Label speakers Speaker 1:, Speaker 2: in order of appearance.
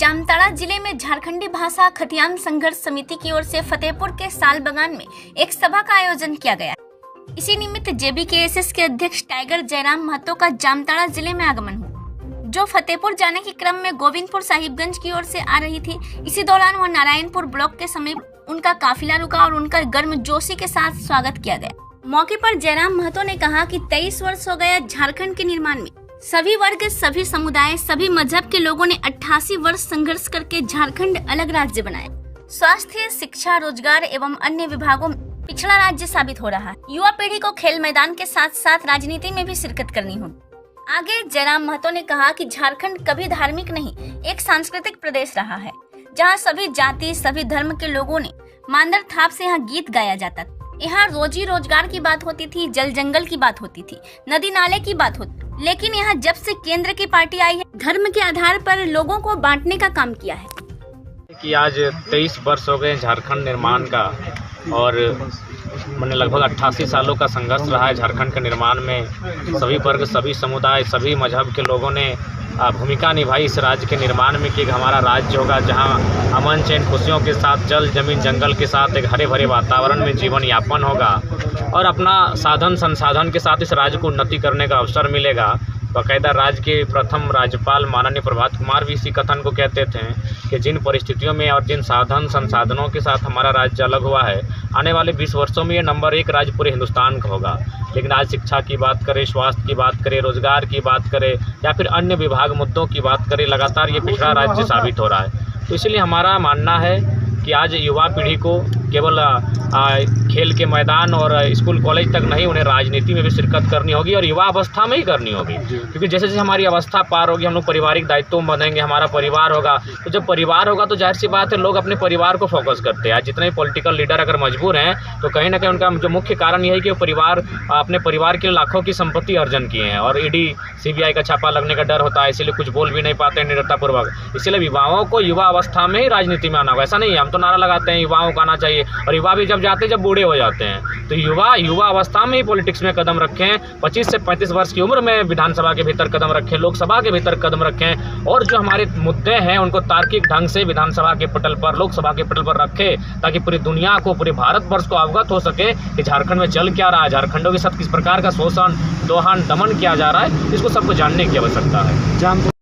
Speaker 1: जामताड़ा जिले में झारखंडी भाषा खतियान संघर्ष समिति की ओर से फतेहपुर के साल बगान में एक सभा का आयोजन किया गया। इसी निमित्त जेबीकेएसएस के अध्यक्ष टाइगर जयराम महतो का जामताड़ा जिले में आगमन हुआ, जो फतेहपुर जाने के क्रम में गोविंदपुर साहिबगंज की ओर से आ रही थी। इसी दौरान वह नारायणपुर ब्लॉक के समीप उनका काफिला रुका और उनका गर्मजोशी के साथ स्वागत किया गया। मौके पर जयराम महतो ने कहा कि 23 वर्ष हो गया झारखंड के निर्माण में। सभी वर्ग, सभी समुदाय, सभी मजहब के लोगों ने 88 वर्ष संघर्ष करके झारखंड अलग राज्य बनाया। स्वास्थ्य, शिक्षा, रोजगार एवं अन्य विभागों में पिछड़ा राज्य साबित हो रहा है। युवा पीढ़ी को खेल मैदान के साथ साथ राजनीति में भी शिरकत करनी होगी। आगे जयराम महतो ने कहा कि झारखंड कभी धार्मिक नहीं, एक सांस्कृतिक प्रदेश रहा है, जहां सभी जाति, सभी धर्म के लोगों ने मांदर थाप से यहाँ गीत गाया जाता था। यहाँ रोजी रोजगार की बात होती थी, जल जंगल की बात होती थी, नदी नाले की बात होती। लेकिन यहाँ जब से केंद्र की पार्टी आई है, धर्म के आधार पर लोगों को बांटने का काम किया है।
Speaker 2: कि आज 23 वर्ष हो गए झारखंड निर्माण का और मैंने लगभग 88 सालों का संघर्ष रहा है झारखंड के निर्माण में। सभी वर्ग, सभी समुदाय, सभी मजहब के लोगों ने भूमिका निभाई इस राज्य के निर्माण में कि हमारा राज्य होगा जहां अमन चैन खुशियों के साथ जल जमीन जंगल के साथ एक हरे भरे वातावरण में जीवन यापन होगा और अपना साधन संसाधन के साथ इस राज्य को उन्नति करने का अवसर मिलेगा। बाकायदा राज्य के प्रथम राज्यपाल माननीय प्रभात कुमार भी इसी कथन को कहते थे कि जिन परिस्थितियों में और जिन साधन संसाधनों के साथ हमारा राज्य अलग हुआ है, आने वाले 20 वर्षों में ये नंबर 1 राज्य पूरे हिंदुस्तान का होगा। लेकिन आज शिक्षा की बात करें, स्वास्थ्य की बात करें, रोजगार की बात करें या फिर अन्य विभाग मुद्दों की बात करें, लगातार ये पिछड़ा राज्य साबित हो रहा है। तो इसलिए हमारा मानना है कि आज युवा पीढ़ी को केवल खेल के मैदान और स्कूल कॉलेज तक नहीं, उन्हें राजनीति में भी शिरकत करनी होगी और युवा अवस्था में ही करनी होगी। क्योंकि जैसे जैसे हमारी अवस्था पार होगी, हम लोग पारिवारिक दायित्वों में बनेंगे, हमारा परिवार होगा। तो जब परिवार होगा तो जाहिर सी बात है लोग अपने परिवार को फोकस करते हैं। आज जितने पॉलिटिकल लीडर अगर मजबूर हैं तो कहीं ना कहीं उनका जो मुख्य कारण यह है कि वो अपने परिवार के लाखों की संपत्ति अर्जन किए हैं और ईडी सीबीआई का छापा लगने का डर होता है, इसीलिए कुछ बोल भी नहीं पाते हैं निडरतापूर्वक। इसलिए युवाओं को युवा अवस्था में ही राजनीति में आना होगा। ऐसा नहीं है हम तो नारा लगाते हैं युवाओं को आना चाहिए, और युवा भी जब बूढ़े हो जाते हैं। तो युवा अवस्था में ही पॉलिटिक्स में कदम रखें। 25 से 35 वर्ष की उम्र में विधानसभा के भीतर कदम रखें, लोकसभा के भीतर कदम रखें और जो हमारे मुद्दे हैं उनको तार्किक ढंग से विधानसभा के पटल पर, लोकसभा के पटल पर रखें, ताकि पूरी दुनिया को, पूरे भारतवर्ष को अवगत हो सके कि झारखंड में चल क्या रहा है, झारखंडों के साथ किस प्रकार का शोषण, दोहन, दमन किया जा रहा है। इसको सबको जानने की आवश्यकता है।